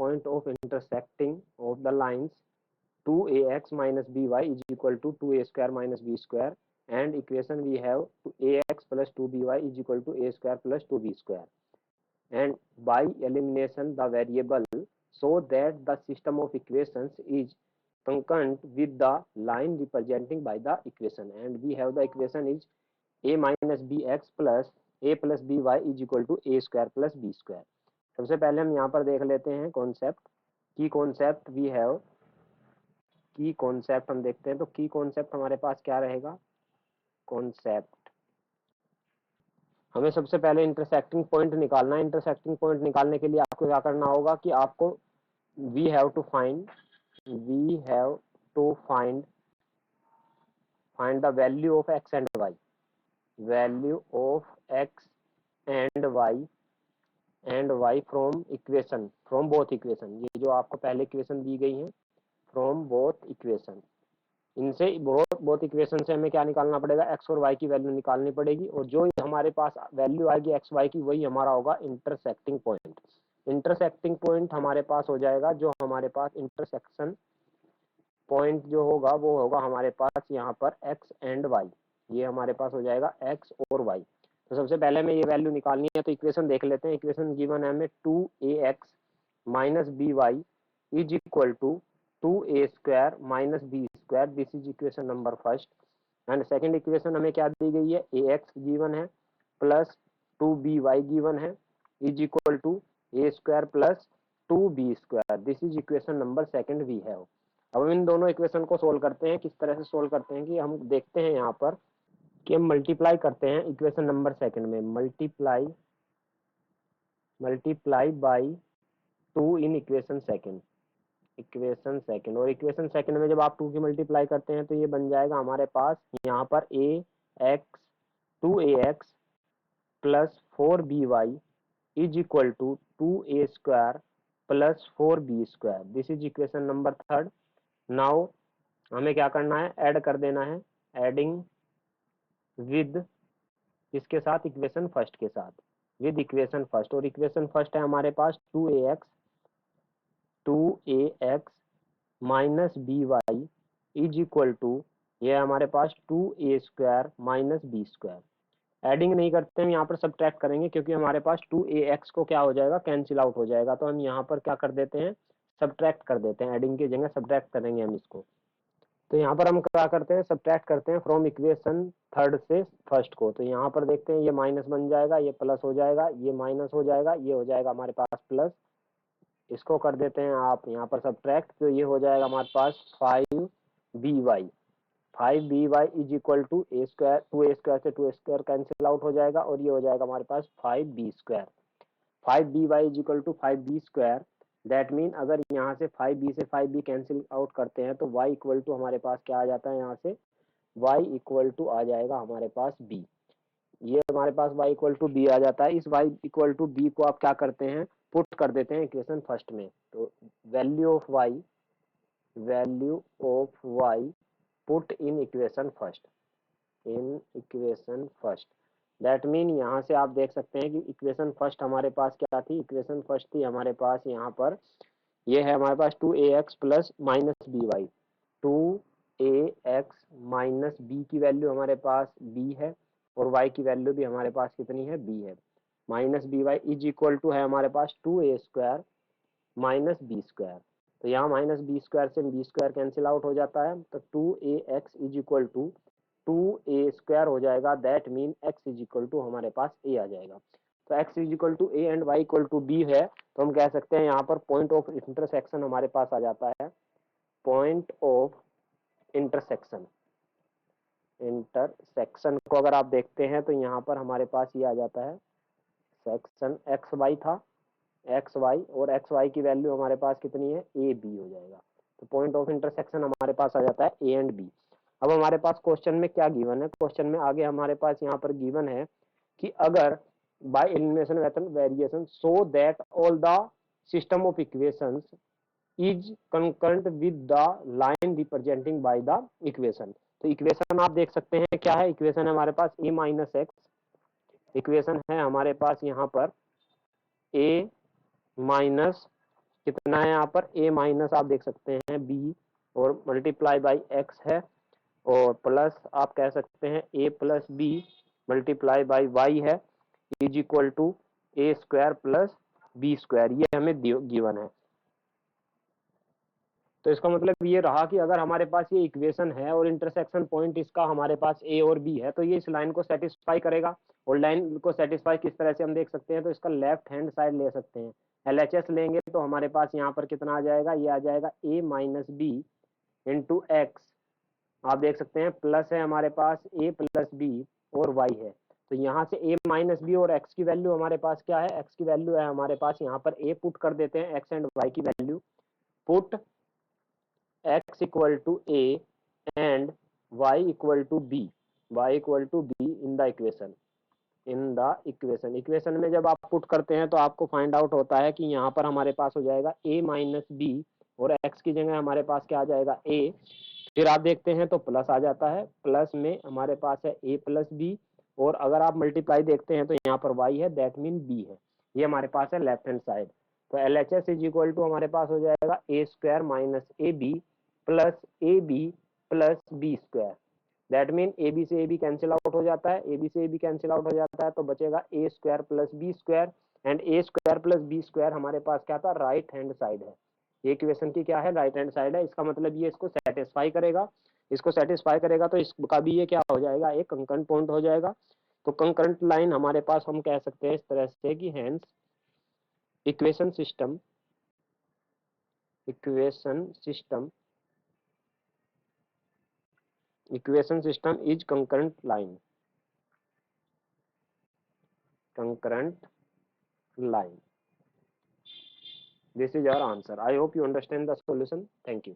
point of intersecting of the lines 2ax minus by is equal to 2a square minus b square, and equation we have ax plus 2by is equal to a square plus 2b square, and by elimination the variable so that the system of equations is concurrent with the line representing by the equation, and we have the equation is a minus bx plus a plus by is equal to a square plus b square। सबसे पहले हम यहाँ पर देख लेते हैं concept की concept we have की कॉन्सेप्ट हम देखते हैं। तो की कॉन्सेप्ट हमारे पास क्या रहेगा, कॉन्सेप्ट हमें सबसे पहले इंटरसेक्टिंग पॉइंट निकालना है। इंटरसेक्टिंग पॉइंट निकालने के लिए आपको क्या करना होगा कि आपको we have to find the value of X and Y, value of X and Y from equation, from both equation. ये जो आपको पहले इक्वेशन दी गई है फ्रॉम बोथ इक्वेशन, इनसे बोथ इक्वेशन से हमें क्या निकालना पड़ेगा, एक्स और वाई की वैल्यू निकालनी पड़ेगी, और जो हमारे पास वैल्यू आएगी एक्स वाई की वही हमारा होगा इंटरसेक्टिंग पॉइंट। इंटरसेक्टिंग पॉइंट हमारे पास हो जाएगा, जो हमारे पास इंटरसेक्शन पॉइंट जो होगा वो होगा हमारे पास यहाँ पर एक्स एंड वाई, ये हमारे पास हो जाएगा एक्स और वाई। तो सबसे पहले हमें ये वैल्यू निकालनी है, तो इक्वेशन देख लेते हैं। इक्वेशन गिवन है हमें 2ax minus B Y is equal to 2a square minus B square, this is equation number first. And second equation हमें क्या दी गई है, ax गिवन है प्लस 2by गिवन है is equal to a square plus 2b square, this is equation number second we have. अब इन दोनों इक्वेशन को सोल्व करते हैं। किस तरह से सोल्व करते हैं कि हम देखते हैं यहाँ पर कि हम मल्टीप्लाई करते हैं इक्वेशन नंबर सेकंड में, multiply by 2 in equation second, और इक्वेशन सेकंड में जब आप 2 की मल्टीप्लाई करते हैं तो ये बन जाएगा हमारे पास यहाँ पर ax 2ax plus 4by is equal to 2a square plus 4b square, this is equation number third. Now हमें क्या करना है, ऐड कर देना है, एडिंग विद इसके साथ इक्वेशन फर्स्ट के साथ, विद इक्वेशन फर्स्ट, और इक्वेशन फर्स्ट है हमारे पास 2ax minus B Y is equal to, ये हमारे पास 2a square minus B square. Adding नहीं करते हम यहाँ पर सब्ट्रैक्ट करेंगे, क्योंकि हमारे पास 2ax को क्या हो जाएगा, कैंसिल आउट हो जाएगा, तो हम यहाँ पर क्या कर देते हैं, सब्ट्रैक्ट कर देते हैं, एडिंग की जगह सब्ट्रैक्ट करेंगे हम इसको। तो यहाँ पर हम क्या करते हैं, सब्ट्रैक्ट करते हैं फ्रॉम इक्वेशन थर्ड से फर्स्ट को। तो यहाँ पर देखते हैं ये माइनस बन जाएगा, ये प्लस हो जाएगा, ये माइनस हो जाएगा, ये हो जाएगा हमारे पास प्लस, इसको कर देते हैं आप यहाँ पर सब्ट्रैक्ट, तो ये हो जाएगा हमारे पास 5by is equal to a square, 2a square से 2a स्क्वायर कैंसिल आउट हो जाएगा, और ये हो जाएगा हमारे पास 5b square. 5by is equal to 5b square, that mean अगर यहाँ से 5b से 5b कैंसिल आउट करते हैं तो y इक्वल टू हमारे पास क्या आ जाता है, यहाँ से y इक्वल टू आ जाएगा हमारे पास b, ये हमारे पास y इक्वल टू b आ जाता है। इस y इक्वल टू b को आप क्या करते हैं, पुट कर देते हैं इक्वेशन फर्स्ट में। तो value of y put in equation first, that mean यहाँ से आप देख सकते हैं कि इक्वेशन फर्स्ट हमारे पास क्या थी, इक्वेशन फर्स्ट थी हमारे पास यहाँ पर, ये है हमारे पास 2ax plus minus B Y, 2ax minus B की वैल्यू हमारे पास b है, और y की वैल्यू भी हमारे पास कितनी है, b है, minus B Y is equal to है हमारे पास 2a square minus B square. तो यहाँ माइनस बी स्क्वायर से बी स्क्वायर कैंसिल आउट हो जाता है, तो 2ax is equal to 2a square हो जाएगा, that mean x is equal to हमारे पास a आ जाएगा। तो x is equal to a and y equal to b है, तो हम कह सकते हैं यहाँ पर पॉइंट ऑफ इंटरसेक्शन हमारे पास आ जाता है, पॉइंट ऑफ इंटरसेक्शन को अगर आप देखते हैं तो यहाँ पर हमारे पास ये आ जाता है, सेक्शन एक्स वाई था, एक्स वाई, और एक्स वाई की वैल्यू हमारे पास कितनी है, ए बी हो जाएगा। तो पॉइंट ऑफ इंटरसेक्शन हमारे पास आ जाता है ए एंड बी। अब हमारे पास क्वेश्चन में क्या गिवन है, क्वेश्चन में आगे हमारे पास यहाँ पर गिवन है कि अगर by elimination method variation so that all the system of equations is concurrent with the line representing by the equation. तो इक्वेशन आप देख सकते हैं क्या है, इक्वेशन है हमारे पास a माइनस एक्स, इक्वेशन है हमारे पास यहाँ पर a माइनस कितना है यहाँ पर a माइनस आप देख सकते हैं b और मल्टीप्लाई बाई x है और प्लस आप कह सकते हैं a plus B multiply by Y है is equal to A square plus B square, ये हमें गिवन है। तो इसका मतलब ये रहा कि अगर हमारे पास ये इक्वेशन है और इंटरसेक्शन पॉइंट इसका हमारे पास ए और बी है तो ये इस लाइन को सेटिस्फाई करेगा। और लाइन को सेटिस्फाई किस तरह से हम देख सकते हैं, तो इसका लेफ्ट हैंड साइड ले सकते हैं, एलएचएस लेंगे तो हमारे पास यहाँ पर कितना आ जाएगा, ये आ जाएगा ए माइनस बी इंटू एक्स, आप देख सकते हैं प्लस है हमारे पास ए प्लस बी और वाई है। तो यहाँ से ए माइनस बी और एक्स की वैल्यू हमारे पास क्या है, एक्स की वैल्यू है हमारे पास यहाँ पर ए पुट कर देते हैं, एक्स एंड वाई की value put x equal to a and y equal to b, y equal to b in the equation, equation में जब आप पुट करते हैं तो आपको फाइंड आउट होता है कि यहाँ पर हमारे पास हो जाएगा a माइनस बी और x की जगह हमारे पास क्या आ जाएगा a, फिर आप देखते हैं तो प्लस आ जाता है, प्लस में हमारे पास है a प्लस बी और अगर आप मल्टीप्लाई देखते हैं तो यहाँ पर y है, दैट मीन b है, ये हमारे पास है लेफ्ट हैंड साइड। तो L H S is equal to हमारे पास हो जाएगा A square minus A B plus A B plus B square, that mean A B से ए बी कैंसिल आउट हो जाता है, ए बी से ए बी कैंसिल आउट हो जाता है तो बचेगा A square plus B square and A square plus B square हमारे पास क्या था, राइट हैंड साइड है, ये इक्वेशन की क्या है, राइट हैंड साइड है। इसका मतलब ये इसको सेटिस्फाई करेगा, इसको सेटिस्फाई करेगा तो इसका भी ये क्या हो जाएगा, एक कंकरेंट पॉइंट हो जाएगा। तो कंकरेंट लाइन हमारे पास हम कह सकते हैं इस तरह से कि hence equation system equation system is concurrent line, this is our answer. I hope you understand the solution. Thank you.